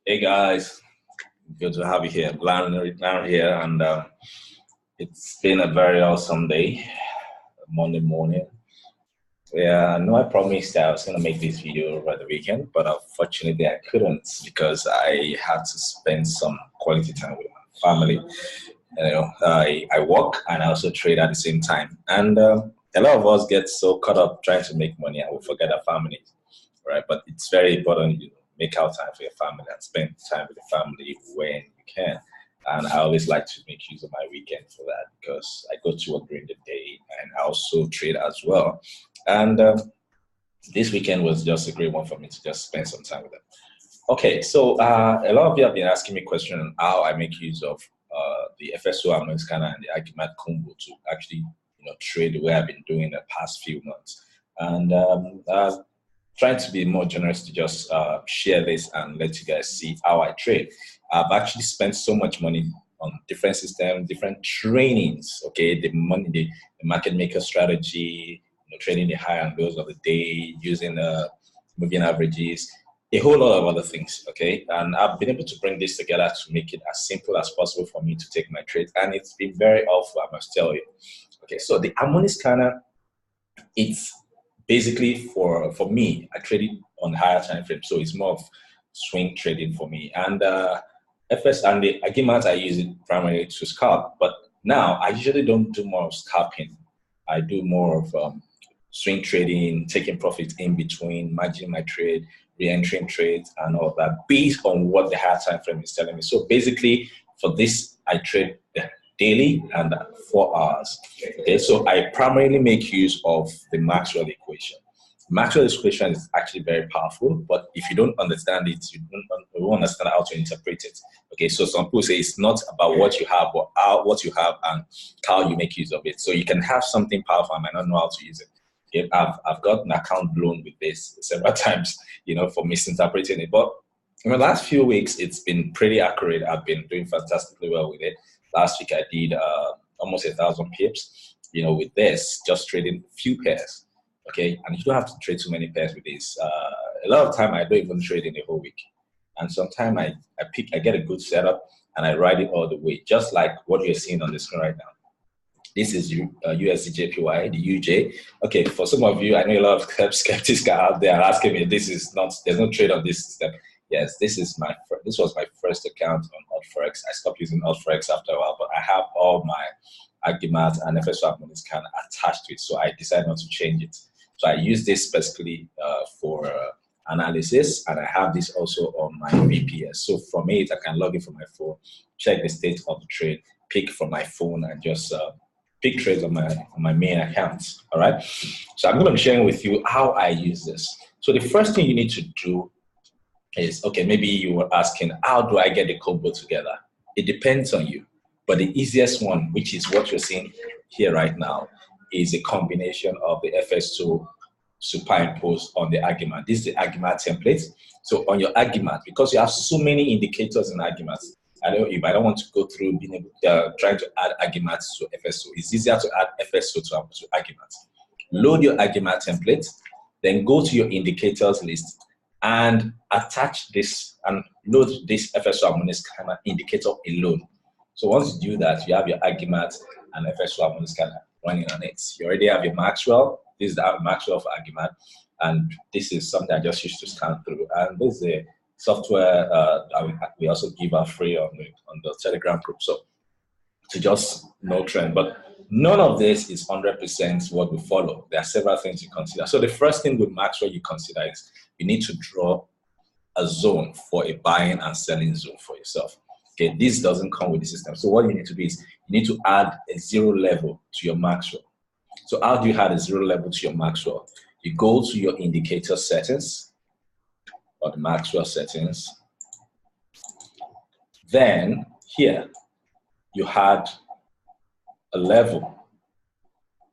Hey guys, good to have you here. Larry here, and it's been a very awesome day, Monday morning. Yeah, I know I promised I was gonna make this video over the weekend, but unfortunately I couldn't because I had to spend some quality time with my family. I work and I also trade at the same time, and a lot of us get so caught up trying to make money and we forget our families, right? But it's very important you make out time for your family and spend time with the family when you can. And I always like to make use of my weekend for that because I go to work during the day and I also trade as well. And this weekend was just a great one for me to just spend some time with them. Okay, so a lot of you have been asking me questions on how I make use of the FSO Harmonics and the Agimat Combo to actually trade the way I've been doing the past few months. And trying to be more generous to just share this and let you guys see how I trade. I've actually spent so much money on different systems, different trainings, okay? The market maker strategy, trading the high and lows of the day, using moving averages, a whole lot of other things, okay? And I've been able to bring this together to make it as simple as possible for me to take my trades, and it's been very helpful, I must tell you. Okay, so the Harmonics scanner, it's basically for me, I trade it on higher time frame, so it's more of swing trading for me. And the Agimat, I use it primarily to scalp, but now I usually don't do more of scalping. I do more of swing trading, taking profits in between, managing my trade, re-entering trades, and all of that based on what the higher time frame is telling me. So basically, for this, I trade daily and 4 hours. Okay, so I primarily make use of the Maxwell equation. Maxwell equation is actually very powerful, but if you don't understand it, you won't understand how to interpret it. Okay, so some people say it's not about what you have, but what you have and how you make use of it. So you can have something powerful and might not know how to use it. Okay, I've got an account blown with this several times, for misinterpreting it. But in the last few weeks, it's been pretty accurate. I've been doing fantastically well with it. Last week I did almost 1,000 pips, with this, just trading a few pairs. Okay, and you don't have to trade too many pairs with this. A lot of time I don't even trade in a whole week, and sometimes I get a good setup and I ride it all the way, just like what you're seeing on the screen right now. This is USDJPY, the UJ. Okay, for some of you, I know a lot of skeptics are out there asking me, there's no trade on this system. Yes, this was my first account on AltForex. I stopped using AltForex after a while, but I have all my Agimat and FSO Harmonics kind of attached to it, so I decided not to change it. So I use this specifically for analysis, and I have this also on my VPS. So from it, I can log in from my phone, check the state of the trade, pick from my phone, and just pick trades on my main account. All right. So I'm going to be sharing with you how I use this. So the first thing you need to do is, okay, maybe you were asking, how do I get the combo together? It depends on you. But the easiest one, which is what you're seeing here right now, is a combination of the FSO superimposed on the Agimat. This is the Agimat template. So on your Agimat, because you have so many indicators in Agimat, I know you might not want to go through trying to add Agimat to FSO. It's easier to add FSO to Agimat. Load your Agimat template, then go to your indicators list and attach this and load this FSO Harmonics kind of indicator alone. So once you do that, you have your Agimat and FSO Harmonics kind of running on it. You already have your Maxwell. This is the Maxwell for Agimat, and this is something I just used to scan through. And this is a software that we also give out free on the Telegram group. So to just know trend, but none of this is 100% what we follow. There are several things you consider. So the first thing with Maxwell you consider is you need to draw a zone for a buying and selling zone for yourself. Okay, this doesn't come with the system. So what you need to do is you need to add a 0 level to your Maxwell. So how do you add a 0 level to your Maxwell? You go to your indicator settings or the Maxwell settings. Then here you add a level.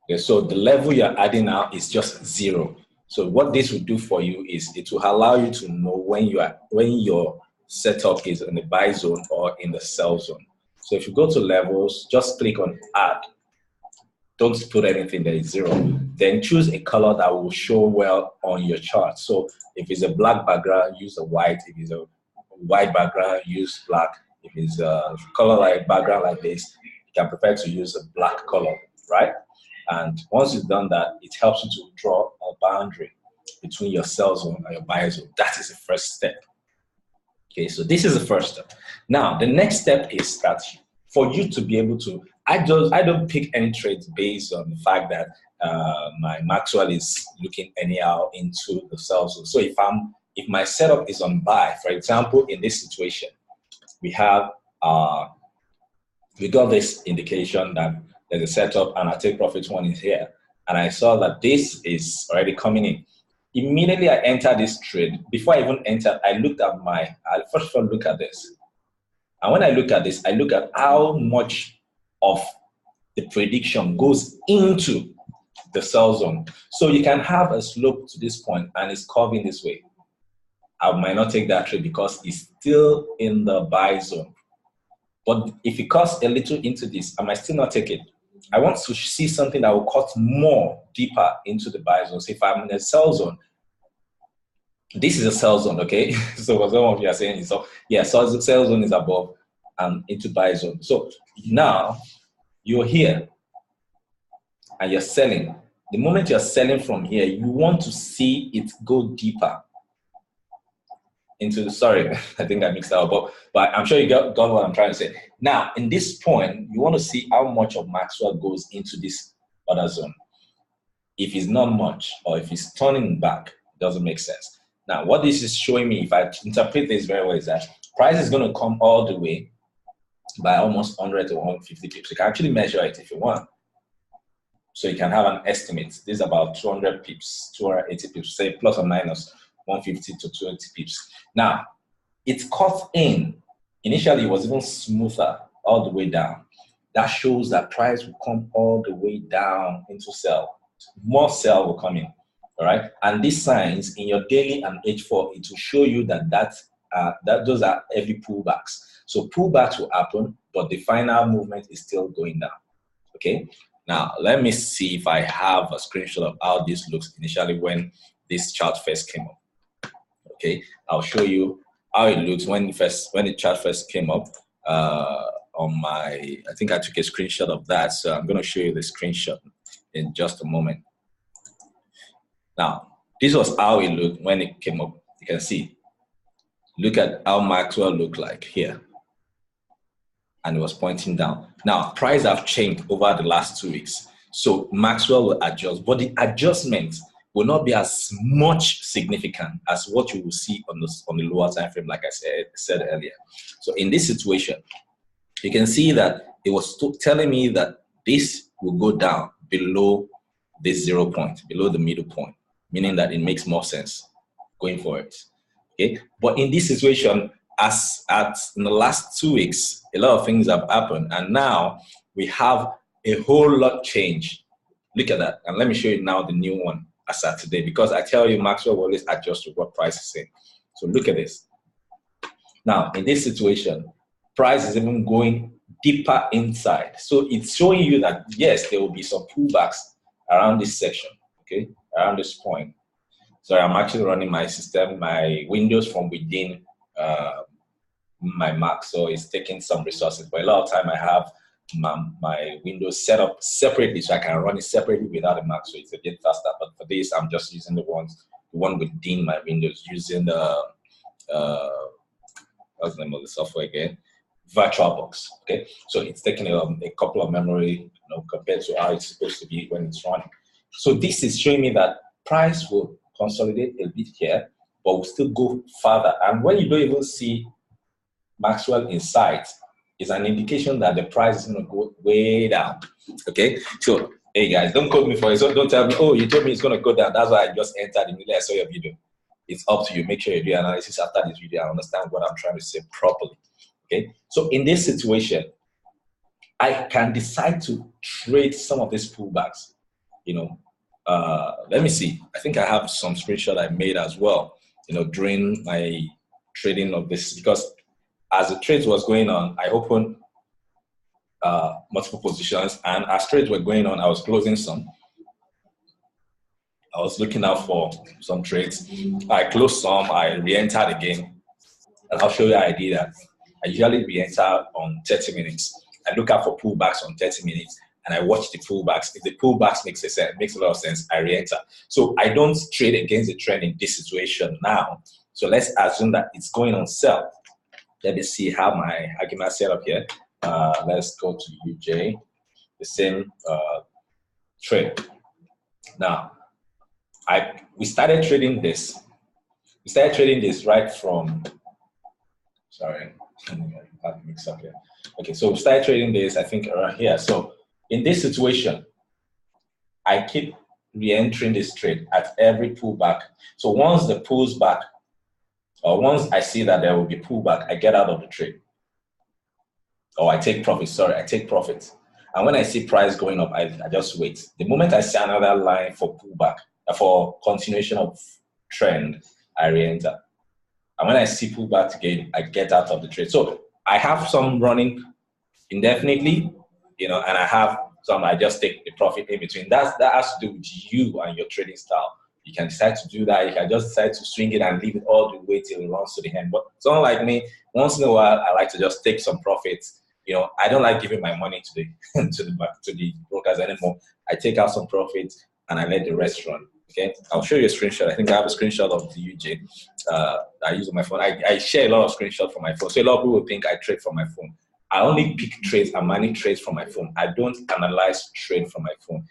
Okay, so the level you're adding now is just 0. So what this will do for you is it will allow you to know when your setup is in the buy zone or in the sell zone. So if you go to levels, just click on add. Don't put anything that is 0. Then choose a color that will show well on your chart. So if it's a black background, use a white. If it's a white background, use black. If it's a color like background like this, you can prefer to use a black color, right? And once you've done that, it helps you to draw a boundary between your sell zone and your buy zone. That is the first step. Okay, so this is the first step. Now, the next step is that for you to be able to, I don't pick any trades based on the fact that my Maxwell is looking anyhow into the sell zone. So if my setup is on buy, for example, in this situation, we have we got this indication that there's a setup and our take profit one is here, and I saw that this is already coming in. Immediately I entered this trade. Before I even entered, I looked at I first of all look at this. And when I look at this, I look at how much of the prediction goes into the sell zone. So you can have a slope to this point and it's curving this way. I might not take that trade because it's still in the buy zone. But if it cuts a little into this, I might still not take it. I want to see something that will cut more deeper into the buy zone. So if I'm in a sell zone, this is a sell zone, okay? So what some of you are saying is, so yeah, so the sell zone is above and into buy zone. So now you're here and you're selling. The moment you're selling from here, you want to see it go deeper into, sorry, I think I mixed that up, but I'm sure you got what I'm trying to say. Now, in this point, you want to see how much of Maxwell goes into this other zone. If it's not much, or if it's turning back, it doesn't make sense. Now, what this is showing me, if I interpret this very well, is that price is going to come all the way by almost 100 to 150 pips. You can actually measure it if you want. So you can have an estimate. This is about 200 pips, 280 pips, say plus or minus 150 to 280 pips. Now, it's cut in. Initially, it was even smoother all the way down. That shows that price will come all the way down into sell. More sell will come in, all right? And these signs in your daily and H4, it will show you that those are heavy pullbacks. So pullbacks will happen, but the final movement is still going down, okay? Now, let me see if I have a screenshot of how this looks initially when this chart first came up. Okay, I'll show you how it looks when the chart first came up on my, I think I took a screenshot of that. So I'm going to show you the screenshot in just a moment. Now, this was how it looked when it came up. You can see, look at how Maxwell looked like here. And it was pointing down. Now, prices have changed over the last 2 weeks. So Maxwell will adjust, but the adjustment will not be as much significant as what you will see on the lower time frame, like I said earlier. So in this situation, you can see that it was telling me that this will go down below this 0 point, below the middle point, meaning that it makes more sense going forward. Okay, but in this situation, in the last 2 weeks, a lot of things have happened, and now we have a whole lot change. Look at that, and let me show you now the new one as at today, because I tell you, Maxwell will always adjust to what price is saying. So look at this. Now, in this situation, price is even going deeper inside. So it's showing you that, yes, there will be some pullbacks around this section, okay, around this point. Sorry, I'm actually running my system, my Windows from within my Mac, so it's taking some resources. But a lot of time I have my Windows set up separately, so I can run it separately without a Mac, so it's a bit faster. But for this, I'm just using the one within my Windows, using the what's the name of the software again? VirtualBox. Okay, so it's taking a couple of memory, compared to how it's supposed to be when it's running. So this is showing me that price will consolidate a bit here, but will still go further. And when you don't even see Maxwell in sight, it's an indication that the price is going to go way down. Okay, so hey guys, don't quote me for it. So don't tell me, oh, you told me it's going to go down. That's why I just entered immediately I saw your video. It's up to you. Make sure you do analysis after this video and understand what I'm trying to say properly. Okay, so in this situation, I can decide to trade some of these pullbacks. Let me see. I think I have some screenshot I made as well, during my trading of this, because as the trades was going on, I opened multiple positions, and as trades were going on, I was closing some. I was looking out for some trades. I closed some, I re-entered again. And I'll show you how I do that. I usually re-enter on 30 minutes. I look out for pullbacks on 30 minutes and I watch the pullbacks. If the pullbacks makes a lot of sense, I re-enter. So I don't trade against the trend in this situation now. So let's assume that it's going on sell. Let me see how my Agimat set up here. Let's go to UJ, the same trade. Now, we started trading this. We started trading this right from, sorry, I have to mix up here. Okay, so we started trading this, I think, around here. So in this situation, I keep re-entering this trade at every pullback. So once the pulls back, or once I see that there will be pullback, I get out of the trade. Or I take profit, sorry, I take profit. And when I see price going up, I just wait. The moment I see another line for pullback, for continuation of trend, I re-enter. And when I see pullback again, I get out of the trade. So I have some running indefinitely, you know, and I have some I just take the profit in between. That has to do with you and your trading style. You can decide to do that. You can just decide to swing it and leave it all the way till it runs to the end. But someone like me, once in a while, I like to just take some profits. You know, I don't like giving my money to the to the brokers anymore. I take out some profits and I let the rest run. Okay, I'll show you a screenshot. I think I have a screenshot of the UJ I use on my phone. I share a lot of screenshots from my phone. So a lot of people think I trade from my phone. I only pick trades and manage trades from my phone. I don't analyze trade from my phone.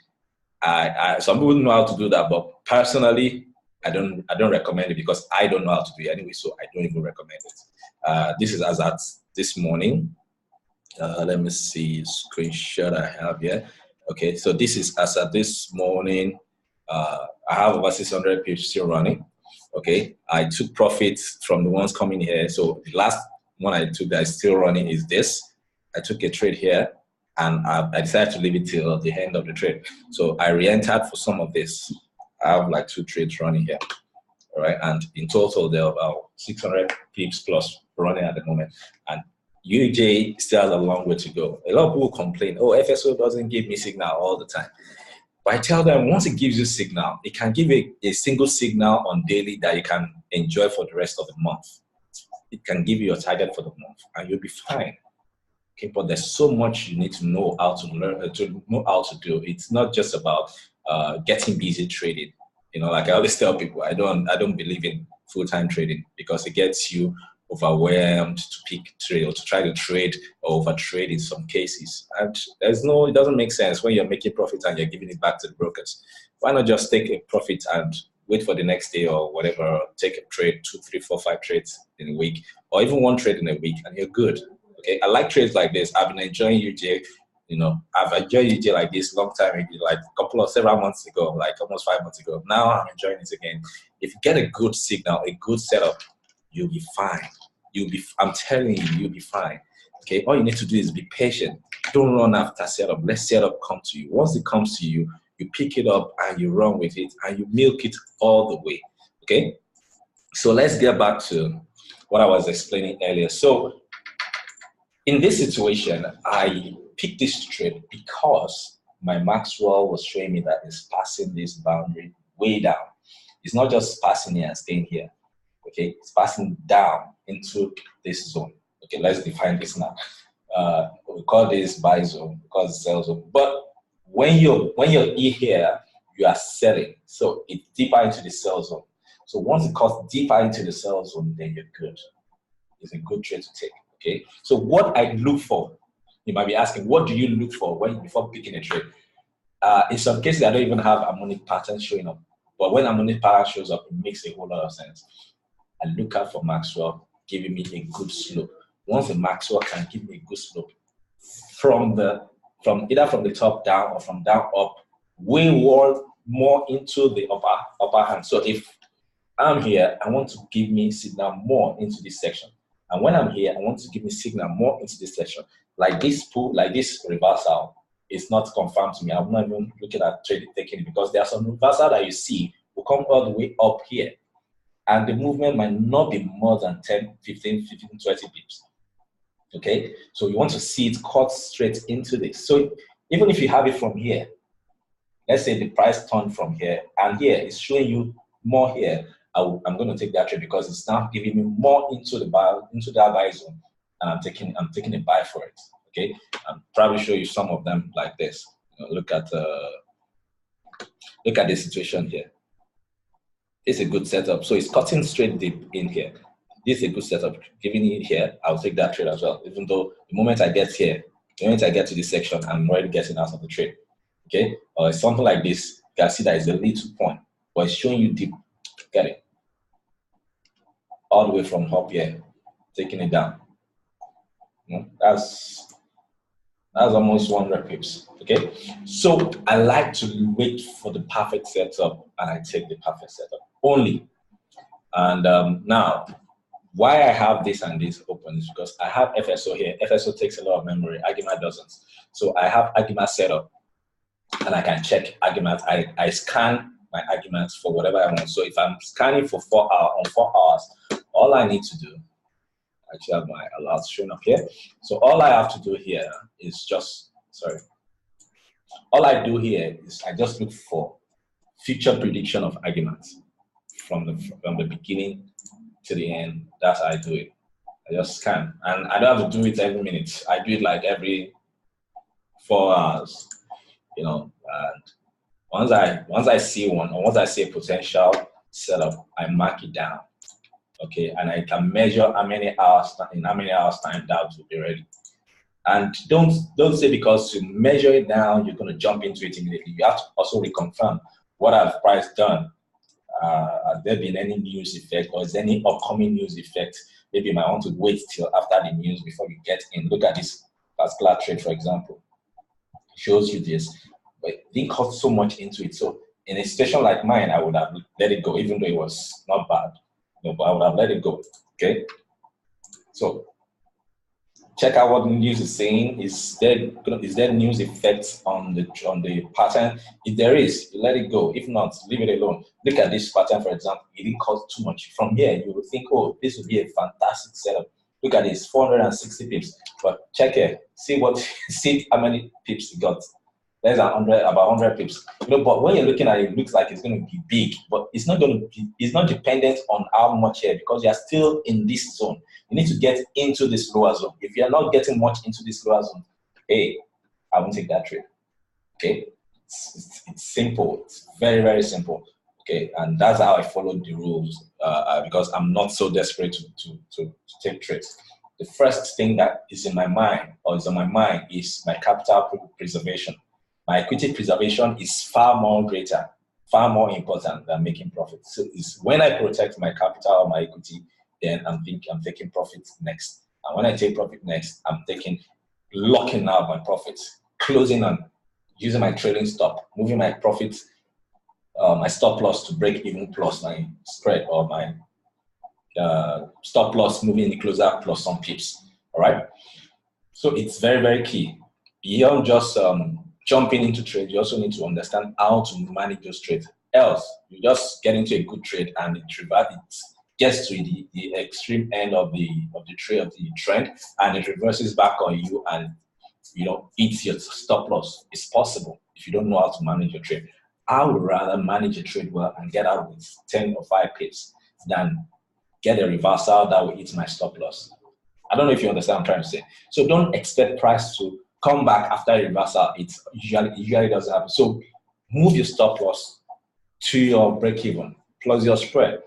Some people know how to do that, but personally, I don't recommend it because I don't know how to do it anyway. So I don't even recommend it. This is as at this morning. Let me see screenshot I have here. Okay, so this is as at this morning. I have over 600 pips still running. Okay, I took profits from the ones coming here. So the last one I took that is still running is this. I took a trade here and I decided to leave it till the end of the trade. So I re-entered for some of this. I have like 2 trades running here. All right, and in total there are about 600 pips plus running at the moment. And UJ still has a long way to go. A lot of people complain, oh, FSO doesn't give me signal all the time. But I tell them, once it gives you signal, it can give a single signal on daily that you can enjoy for the rest of the month. It can give you your target for the month, and you'll be fine. Okay, but there's so much you need to know how to learn, to know how to do. It's not just about getting busy trading. You know, like I always tell people, I don't believe in full-time trading because it gets you overwhelmed to pick trade or to try to trade or over trade in some cases. And it doesn't make sense when you're making profits and you're giving it back to the brokers. Why not just take a profit and wait for the next day or whatever, take a trade, 2, 3, 4, 5 trades in a week, or even 1 trade in a week, and you're good. Okay, I like trades like this. I've been enjoying UJ. You know, I've enjoyed UJ like this long time ago, like several months ago, like almost 5 months ago. Now I'm enjoying it again. If you get a good signal, a good setup, you'll be fine. I'm telling you, you'll be fine. Okay, all you need to do is be patient. Don't run after setup. Let setup come to you. Once it comes to you, you pick it up and you run with it and you milk it all the way. Okay, so let's get back to what I was explaining earlier. So in this situation, I picked this trade because my Maxwell was showing me that it's passing this boundary way down. It's not just passing here and staying here. Okay, it's passing down into this zone. Okay, let's define this now. We call this buy zone because sell zone. But when you're here, you are selling. So it's deeper into the sell zone. So once it cuts deeper into the sell zone, then you're good. It's a good trade to take. Okay. So what I look for, you might be asking, what do you look for before picking a trade? In some cases, I don't even have harmonic pattern showing up. But when harmonic pattern shows up, it makes a whole lot of sense. I look out for Maxwell giving me a good slope. Once the Maxwell can give me a good slope from either from the top down or from down up, way more into the upper hand. So if I'm here, I want to give me signal more into this section. And when I'm here, I want to give me signal more into this section. Like this reversal is not confirmed to me. I'm not even looking at trading taking it because there are some reversal that you see will come all the way up here. And the movement might not be more than 10, 15, 20 pips. Okay, so you want to see it cut straight into this. So even if you have it from here, let's say the price turned from here, and here it's showing you more here, I'm going to take that trade because it's now giving me more into the buy, into that buy zone, and I'm taking a buy for it. Okay, I'll probably show you some of them like this. You know, look at the situation here. It's a good setup. So it's cutting straight deep in here. This is a good setup. Giving it here, I'll take that trade as well. Even though the moment I get here, the moment I get to this section, I'm already getting out of the trade. Okay, or something like this. You can see that it's a little point, but it's showing you deep. Get it? All the way from up here, taking it down. You know, that's almost 100 pips. Okay, so I like to wait for the perfect setup, and I take the perfect setup only. And now, why I have this and this open is because I have FSO here. FSO takes a lot of memory. Agimat doesn't. So I have Agimat set up, and I can check Agimat. I scan my Agimats for whatever I want. So if I'm scanning for 4 hours, all I need to do, I actually have my alerts showing up here. So all I have to do here is just, all I do here is I just look for future prediction of Agimats from the beginning to the end. That's how I do it. I just scan, and I don't have to do it every minute. I do it like every 4 hours, you know. And once I see one, or once I see a potential setup, I mark it down. Okay, and I can measure how many hours time that will be ready. And don't say because you measure it down, you're going to jump into it immediately. You have to also reconfirm what have price done. Has there been any news effect, or is there any upcoming news effect? Maybe you might want to wait till after the news before you get in. Look at this particular trade, for example. It shows you this, but it didn't cut so much into it. So in a situation like mine, I would have let it go, even though it was not bad. No, but I would have let it go. Okay. So check out what the news is saying. Is there news effects on the pattern? If there is, you let it go. If not, leave it alone. Look at this pattern, for example. It didn't cut too much. From here, you will think, oh, this would be a fantastic setup. Look at this, 460 pips. But check here, see how many pips it got. There's about 100 pips. You know, but when you're looking at it, it looks like it's going to be big, but it's not going to be. It's not dependent on how much here, because you're still in this zone. You need to get into this lower zone. If you're not getting much into this lower zone, hey, I won't take that trade. Okay, it's simple. It's very, very simple. Okay, and that's how I follow the rules because I'm not so desperate to take trades. The first thing that is in my mind, or is on my mind, is my capital preservation. My equity preservation is far more greater, far more important than making profit. So it's when I protect my capital or my equity, then I'm taking profit next. And when I take profit next, I'm locking out my profits, closing on, using my trailing stop, moving my profits, my stop loss to break even plus my spread, or my stop loss moving the closer plus some pips. All right. So it's very, very key. Beyond just jumping into trade, you also need to understand how to manage those trades. Else, you just get into a good trade and it gets to the extreme end of the trend, and it reverses back on you, and eats your stop loss. It's possible if you don't know how to manage your trade. I would rather manage a trade well and get out with 10 or 5 pips than get a reversal that will eat my stop loss. I don't know if you understand what I'm trying to say. So don't expect price to come back after a reversal. It usually doesn't happen. So move your stop loss to your break even plus your spread.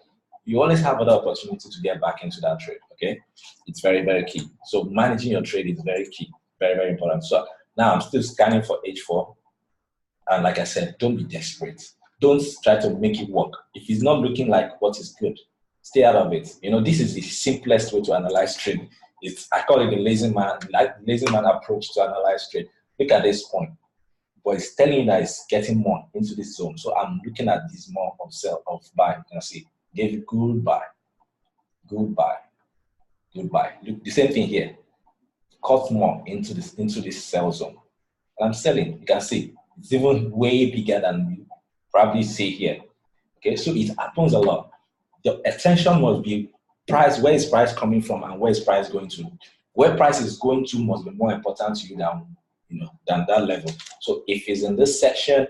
You always have another opportunity to get back into that trade. Okay, it's very, very key. So managing your trade is very key, very, very important. So now I'm still scanning for H4, and like I said, don't be desperate. Don't try to make it work. If it's not looking like what is good, stay out of it. This is the simplest way to analyze trade. I call it the lazy man approach to analyze trade. Look at this point, but it's telling you that it's getting more into this zone. So I'm looking at this more of sell, of buy. You can see, gave it goodbye. Look, the same thing here. Cut more into this sell zone. And I'm selling. You can see it's even way bigger than you probably see here. Okay, so it happens a lot. The attention must be price. Where is price coming from, and where is price going to? Where price is going to must be more important to you than that level. So if it's in this section,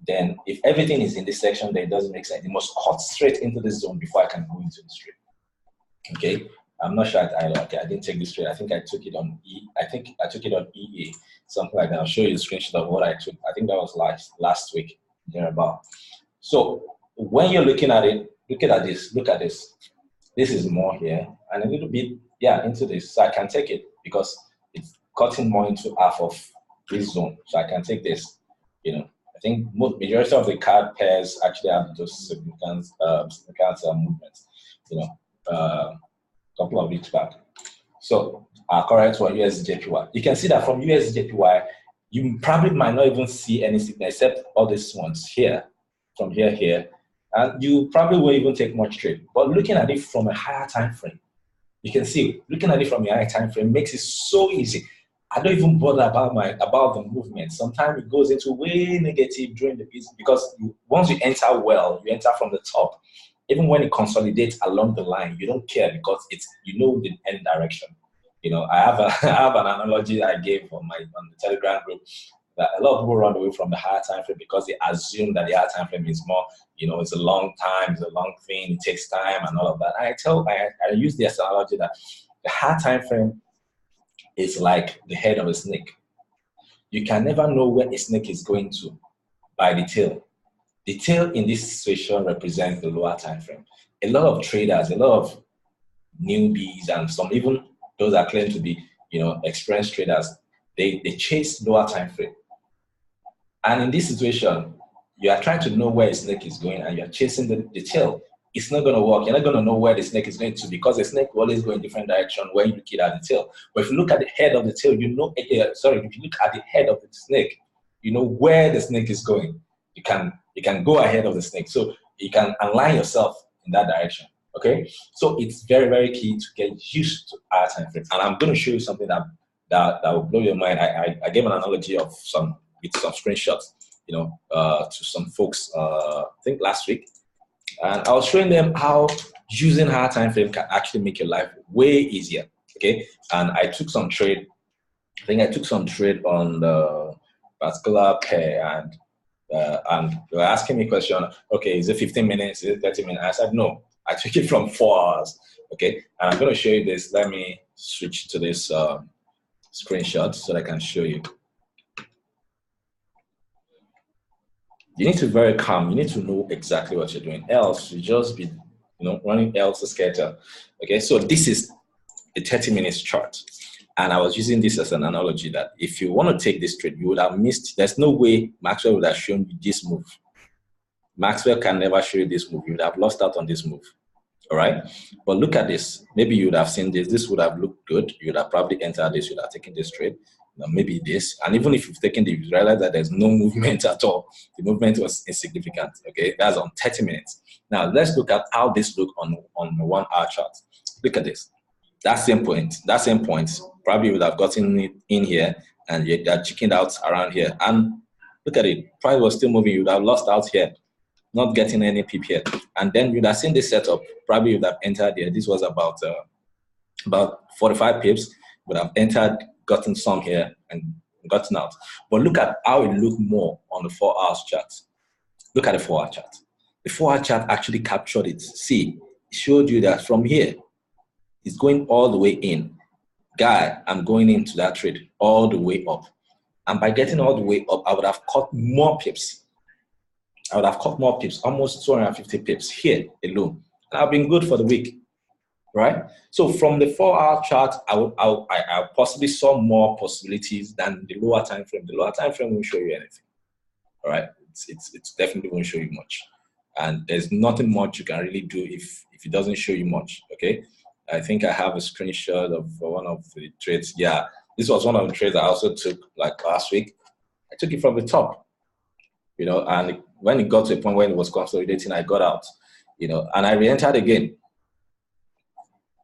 then if everything is in this section, then it doesn't make sense. It must cut straight into this zone before I can go into the trade. Okay, I'm not sure. I didn't take this trade. I think I took it on I think I took it on EA, something like that. I'll show you a screenshot of what I took. I think that was last week, thereabout. So when you're looking at it, look at this. Look at this. This is more here and a little bit, yeah, into this. So I can take it because it's cutting more into half of this zone. So I can take this. You know, I think majority of the card pairs actually have those significant movements. You know, a couple of weeks back. So our correct one, USDJPY. You can see that from USDJPY, you probably might not even see any signal except all these ones here, from here, and you probably won't even take much trade. But looking at it from a higher time frame, you can see, looking at it from a higher time frame makes it so easy. I don't even bother about the movement. Sometimes it goes into way negative during the business because once you enter well, you enter from the top. Even when it consolidates along the line, you don't care because you know the end direction. You know, I have an analogy I gave on the Telegram group that a lot of people run away from the higher time frame because they assume that the higher time frame is more, you know, it's a long time, it's a long thing, it takes time and all of that. I use this analogy that the higher time frame is like the head of a snake. You can never know where a snake is going to by the tail. The tail in this situation represents the lower time frame. A lot of traders, a lot of newbies, and some even those that claim to be, you know, experienced traders, they chase lower time frame. And in this situation, you are trying to know where a snake is going and you're chasing the tail. It's not going to work. You're not going to know where the snake is going to because the snake will always go in different direction when you look at the tail. But if you look at the head of the tail, you know, if you look at the head of the snake, you know where the snake is going. You can go ahead of the snake. So you can align yourself in that direction. Okay. So it's very, very key to get used to our time frame. And I'm going to show you something that will blow your mind. I gave an analogy of some screenshots, you know, to some folks, I think last week. And I was showing them how using higher time frame can actually make your life way easier. Okay. And I took some trade. I think I took some trade on the particular pair and they were asking me a question, okay, is it 15 minutes? Is it 30 minutes? I said, no, I took it from 4 hours. Okay. And I'm going to show you this. Let me switch to this screenshot so that I can show you. You need to be very calm. You need to know exactly what you're doing. Else, you just be, you know, running else to scatter. Okay, so this is a 30 minutes chart. And I was using this as an analogy that if you want to take this trade, you would have missed. There's no way Maxwell would have shown you this move. Maxwell can never show you this move. You would have lost out on this move. All right. But look at this. Maybe you would have seen this. This would have looked good. You would have probably entered this. You would have taken this trade. Maybe this, and even if you've taken the, you realize that there's no movement at all. The movement was insignificant. Okay, that's on 30 minutes. Now let's look at how this look on the 1 hour chart. Look at this. That same point, probably would have gotten it in here, and you're chickened out around here. And look at it. Price was still moving. You would have lost out here, not getting any pip here. And then you'd have seen this setup. Probably would have entered here. This was about 45 pips. Would have entered, gotten some here and gotten out. But look at how it looked more on the 4 hours chart. Look at the 4 hour chart. The 4 hour chart actually captured it. See, it showed you that from here, it's going all the way in. Guy, I'm going into that trade all the way up. And by getting all the way up, I would have caught more pips. I would have caught more pips, almost 250 pips here alone. And I've been good for the week. Right? So from the 4 hour chart, I possibly saw more possibilities than the lower time frame. The lower time frame won't show you anything. All right? It's definitely won't show you much. And there's nothing much you can really do if it doesn't show you much. Okay? I think I have a screenshot of one of the trades. Yeah, this was one of the trades I also took like last week. I took it from the top, you know, and when it got to a point when it was consolidating, I got out, you know, and I re-entered again.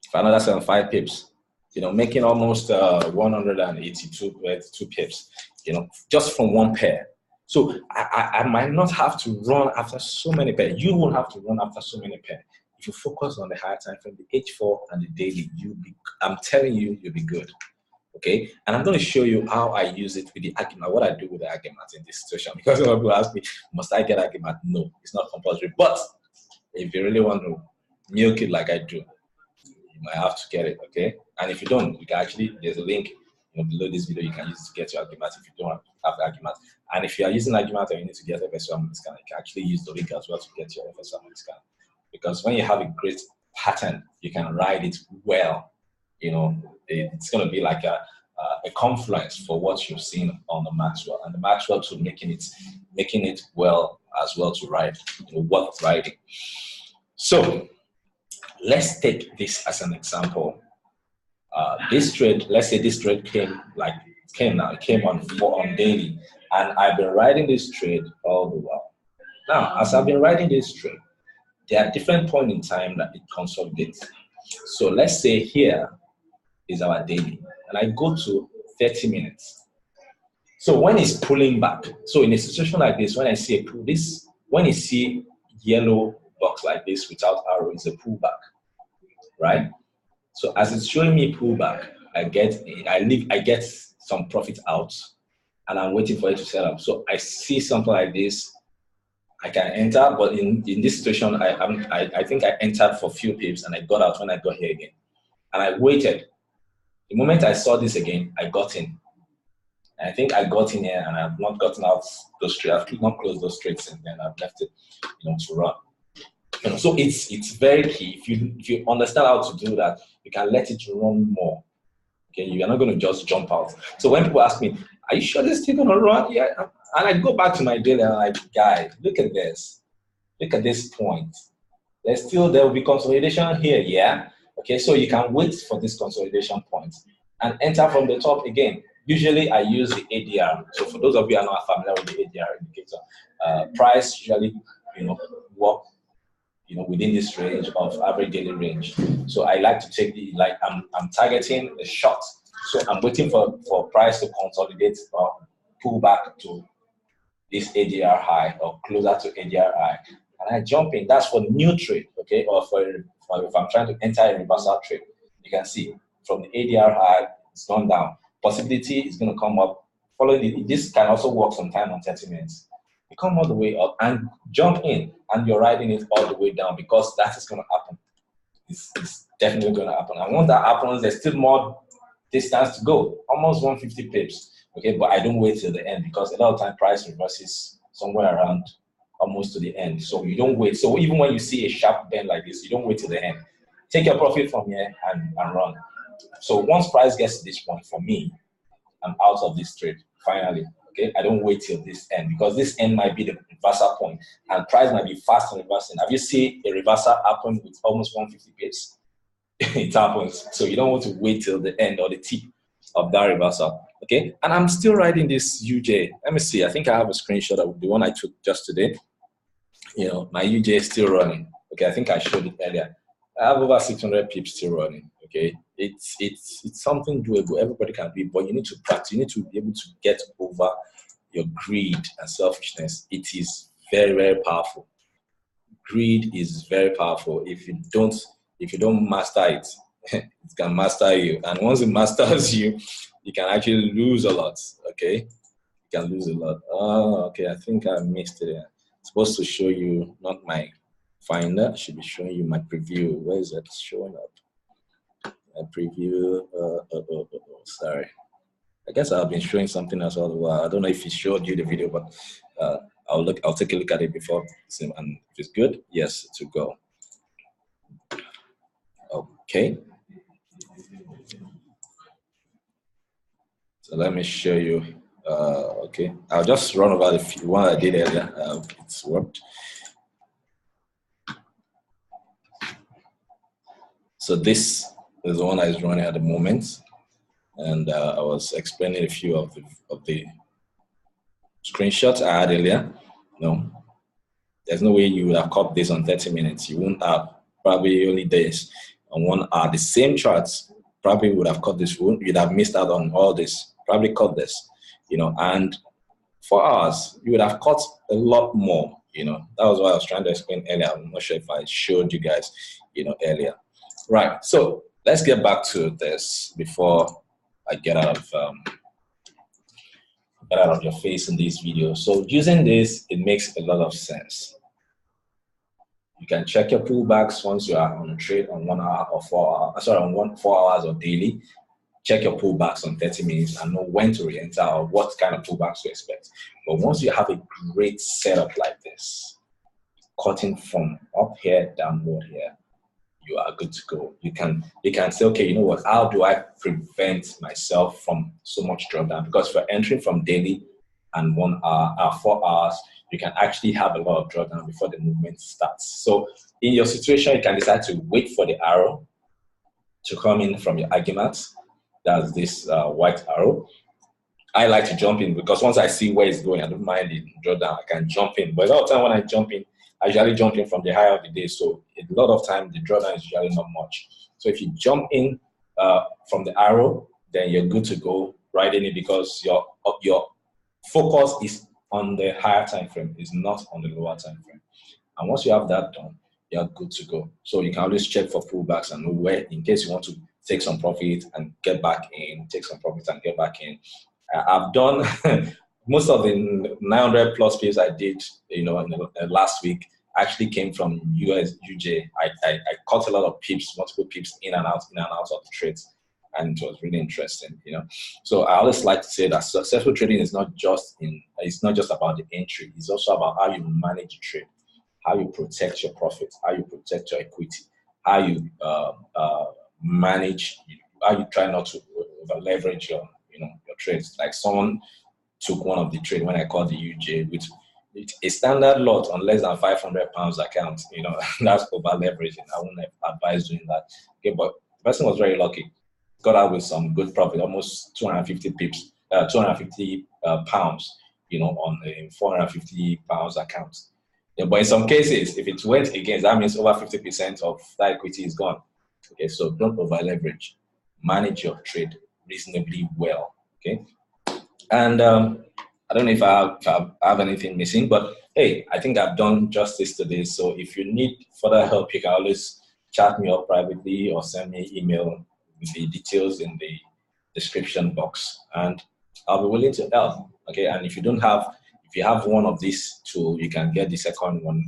For another 75 pips, you know, making almost 182 pips, you know, just from one pair. So I might not have to run after so many pairs. You won't have to run after so many pairs. If you focus on the higher time frame, the H4 and the daily, I'm telling you, you'll be good. Okay, and I'm going to show you how I use it with the Agimat, what I do with the Agimat in this situation. Because a lot of people ask me, must I get Agimat? No, it's not compulsory. But if you really want to milk it like I do, you might have to get it, okay? And if you don't, you can actually, there's a link below this video, you can use it to get your Agimat if you don't have Agimat. And if you are using Agimat and you need to get FSO Harmonics, you can actually use the link as well to get your FSO Harmonics. Because when you have a great pattern, you can ride it well. It's going to be like a confluence for what you've seen on the Maxwell, and the Maxwell to making it well as well to ride, worth riding. So let's take this as an example. This trade, let's say this trade came on daily, and I've been riding this trade all the while. Now, as I've been riding this trade, there are different points in time that it consolidates. So let's say here is our daily, and I go to 30 minutes. So when it's pulling back, so in a situation like this, when I see a pull, when you see yellow box like this without arrow, it's a pullback, right? So as it's showing me pullback, I get some profit out, and I'm waiting for it to set up. So I see something like this, I can enter, but in this situation, I think I entered for a few pips and I got out when I got here again, and I waited. The moment I saw this again, I got in. And I think I got in here and I've not gotten out those trades. I've not closed those trades and then I've left it, to run. So it's very key. If you understand how to do that, you can let it run more. Okay, you're not going to just jump out. So when people ask me, "Are you sure this thing gonna run?" Yeah, and I go back to my daily and I'm like, "Guys, look at this. Look at this point. There will be consolidation here, yeah." Okay, so you can wait for this consolidation point and enter from the top again. Usually I use the ADR. So for those of you who are not familiar with the ADR indicator, price usually work within this range of average daily range. So I like to take I'm targeting a short. So I'm waiting for price to consolidate or pull back to this ADR high or closer to ADR high. And I jump in. That's for new trade, okay? Or if I'm trying to enter a reversal trade. You can see from the ADR high, it's gone down. Possibility is going to come up. Following this can also work sometime on 30 minutes. You come all the way up and jump in, and you're riding it all the way down because that is going to happen. It's definitely going to happen. And once that happens, there's still more distance to go, almost 150 pips. Okay, but I don't wait till the end because a lot of time price reverses somewhere around almost to the end. So you don't wait. So even when you see a sharp bend like this, you don't wait till the end. Take your profit from here and run. So once price gets to this point, for me, I'm out of this trade, finally. Okay, I don't wait till this end because this end might be the reversal point and price might be fast in reversing. Have you seen a reversal happen with almost 150 pips? It happens. So you don't want to wait till the end or the tip of that reversal. Okay, and I'm still riding this UJ. Let me see. I think I have a screenshot of the one I took just today. My UJ is still running. Okay, I think I showed it earlier. I have over 600 pips still running. Okay, it's something doable. Everybody can do it, but you need to practice. You need to be able to get over your greed and selfishness. It is very, very powerful. Greed is very powerful. If you don't master it, it can master you. And once it masters you, you can actually lose a lot. Okay, you can lose a lot. Oh, okay. I think I missed it. It's supposed to show you not my finder. It should be showing you my preview. Where is it showing up? A preview. Sorry. I guess I've been showing something else all the while. I don't know if it showed you the video, but I'll take a look at it before, and if it's good, yes, to go. Okay. So let me show you. Okay, I'll just run over the one I did earlier. It's worked. So this is the one that is running at the moment, and I was explaining a few of the screenshots I had earlier. No, there's no way you would have caught this on 30 minutes. You wouldn't have. Probably only this on 1 hour. The same charts probably would have caught this. You'd have missed out on all this. Probably caught this, and for us, you would have caught a lot more, That was what I was trying to explain earlier. I'm not sure if I showed you guys, earlier. Right, so let's get back to this before get out of your face in this video. So using this, it makes a lot of sense. You can check your pullbacks once you are on a trade on 1 hour or 4 hours, on 4 hours or daily. Check your pullbacks on 30 minutes and know when to re-enter or what kind of pullbacks to expect. But once you have a great setup like this, cutting from up here, downward here, you are good to go. You can say, okay, you know what, how do I prevent myself from so much drawdown? Because if you're entering from daily and 1 hour, 4 hours, you can actually have a lot of drawdown before the movement starts. So in your situation, you can decide to wait for the arrow to come in from your Agimat. That's this white arrow. I like to jump in because once I see where it's going, I don't mind the drawdown, I can jump in. But a lot of time when I jump in, I usually jump in from the high of the day. So a lot of time, the drawdown is usually not much. So if you jump in from the arrow, then you're good to go right in it because your focus is on the higher time frame, is not on the lower time frame. And once you have that done, you're good to go. So you can always check for pullbacks and know where, in case you want to take some profit and get back in, take some profit and get back in. I've done most of the 900 plus pips I did, in the last week actually came from UJ. I caught a lot of pips, multiple pips in and out of the trades. And it was really interesting, So I always like to say that successful trading is not just about the entry. It's also about how you manage the trade, how you protect your profits, how you protect your equity, how you manage, how you try not to over leverage your trades. Like someone took one of the trade when I called the UJ with a standard lot on less than £500 account. That's over leveraging. I wouldn't advise doing that. Okay, but the person was very lucky. Got out with some good profit, almost 250 pips, 250 pounds, on a £450 account. Yeah, but in some cases, if it went against, that means over 50% of that equity is gone. Okay, so don't over leverage. Manage your trade reasonably well. Okay, and I don't know if I have anything missing, but hey, I think I've done justice to this. So if you need further help, you can always chat me up privately or send me an email with the details in the description box, and I'll be willing to help. Okay, and if you have one of these two, you can get the second one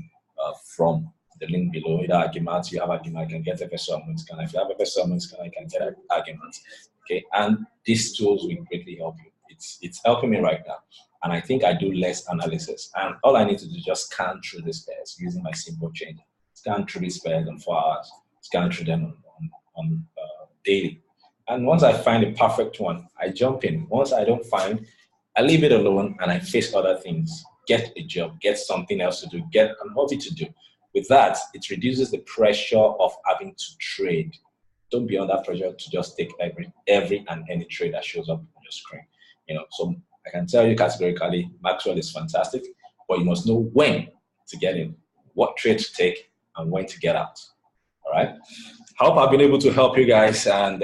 from the link below. Either Agimat, you have Agimat, you can get FSO Harmonics. If you have FSO Harmonics, you can get Agimat. Okay, and these tools will greatly help you. It's helping me right now, and I think I do less analysis. And all I need to do is just scan through these pairs using my simple changer. Scan through these pairs in 4 hours. Scan through them on daily. And once I find a perfect one, I jump in. Once I don't find, I leave it alone and I face other things. Get a job, get something else to do, get an hobby to do. With that, it reduces the pressure of having to trade. Don't be under pressure to just take every and any trade that shows up on your screen. So I can tell you categorically, Maxwell is fantastic, but you must know when to get in, what trade to take, and when to get out. All right. I hope I've been able to help you guys, and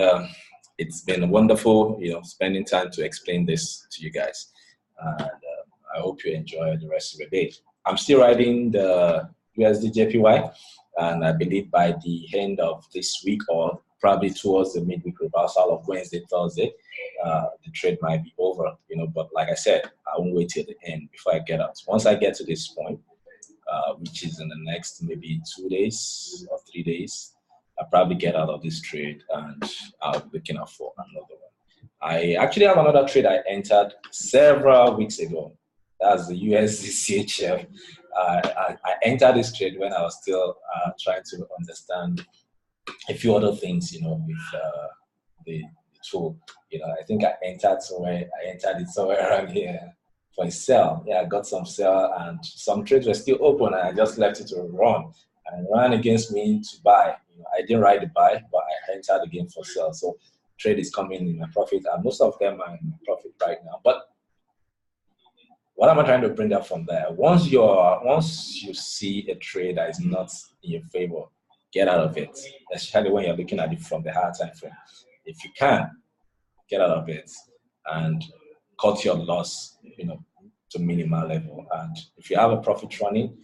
it's been wonderful, spending time to explain this to you guys. And I hope you enjoy the rest of your day. I'm still riding the USD JPY, and I believe by the end of this week or probably towards the midweek reversal of Wednesday, Thursday, the trade might be over, but like I said, I won't wait till the end before I get out. Once I get to this point, which is in the next maybe 2 days or 3 days, I'll probably get out of this trade and I'll be looking out for another one. I actually have another trade I entered several weeks ago. That's the USD CHF. I entered this trade when I was still trying to understand a few other things, with the tool. I think I entered it somewhere around here for a sell. Yeah, I got some sell, and some trades were still open, and I just left it to run. And ran against me to buy. I didn't ride the buy, but I entered again for sell. So trade is coming in my profit, and most of them are in my profit right now. But what am I trying to bring up from there? Once you see a trade that is not in your favor, get out of it, especially when you're looking at it from the higher time frame. If you can, get out of it and cut your loss, to minimal level. And if you have a profit running,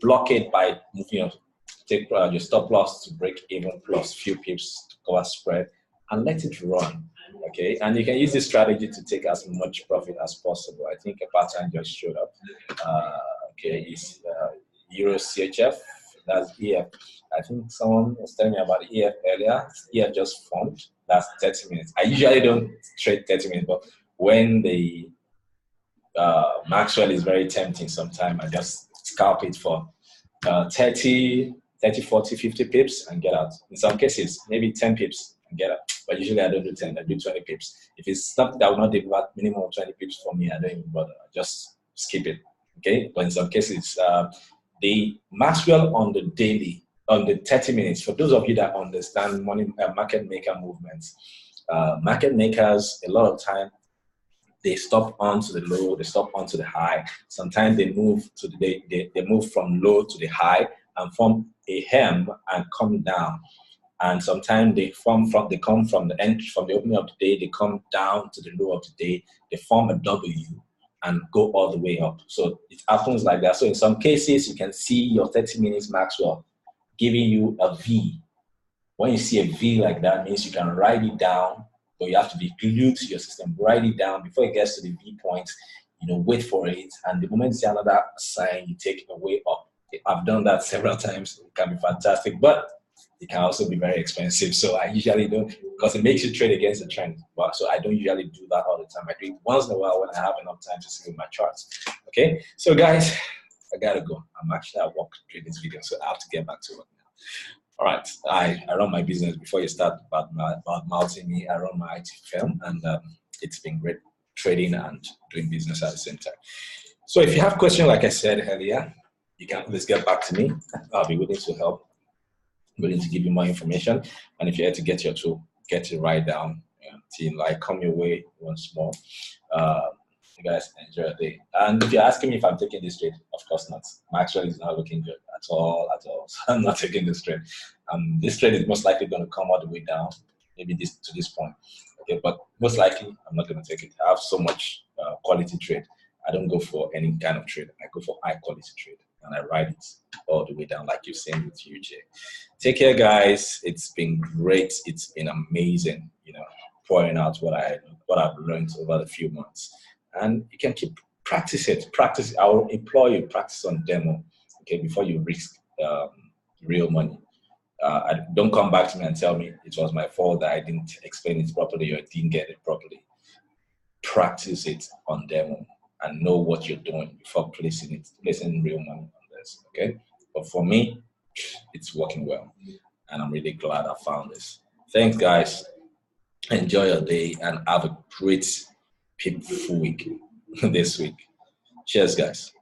block it by moving take your stop loss to break even plus few pips to cover spread and let it run. Okay, and you can use this strategy to take as much profit as possible. I think a pattern just showed up. Okay, it's Euro CHF, that's EF. I think someone was telling me about EF earlier. EF just formed. That's 30 minutes. I usually don't trade 30 minutes, but when the Maxwell is very tempting sometimes, I just scalp it for 30, 40, 50 pips and get out. In some cases, maybe 10 pips and get out. But usually I don't do 10, I do 20 pips. If it's something that will not deliver minimum of 20 pips for me, I don't even bother. I just skip it. Okay? But in some cases, the Maxwell on the daily, on the 30 minutes, for those of you that understand money, market maker movements, market makers, a lot of time, they stop onto the low, they stop onto the high. Sometimes they move to the they move from low to the high and form a hem and come down. And sometimes they come from the opening of the day, they come down to the low of the day, they form a W and go all the way up. So it happens like that. So in some cases, you can see your 30 minutes Maxwell giving you a V. When you see a V like that, means you can write it down, but you have to be glued to your system. Write it down before it gets to the V point, wait for it. And the moment you see another sign, you take it away up. I've done that several times. It can be fantastic, but it can also be very expensive. So I usually don't, because it makes you trade against the trend. But so I don't usually do that all the time. I do it once in a while when I have enough time to see my charts. Okay, so guys, I gotta go. I'm actually at work doing this video, so I have to get back to work now. All right, I run my business. Before you start about mouthing me, I run my IT firm, and it's been great trading and doing business at the same time. So if you have questions, like I said earlier, you can always get back to me. I'll be willing to help, willing to give you more information. And if you're here to get your tool, get it right down. Team, like, come your way once more. You guys enjoy your day. And if you're asking me if I'm taking this trade, of course not. Maxwell is not looking good at all. So I'm not taking this trade. This trade is most likely going to come all the way down, maybe to this point. Okay, but most likely I'm not going to take it. I have so much quality trade. I don't go for any kind of trade. I go for high quality trade, and I ride it all the way down, like you've seen with UJ. Take care, guys. It's been great. It's been amazing, pouring out what I've learned over the few months. And you can keep practice it. Practice. I will implore you, practice on demo, okay, before you risk real money. Don't come back to me and tell me it was my fault that I didn't explain it properly or didn't get it properly. Practice it on demo and know what you're doing before placing real money on this, okay? But for me, it's working well, and I'm really glad I found this. Thanks, guys. Enjoy your day and have a great, peaceful week this week. Cheers, guys.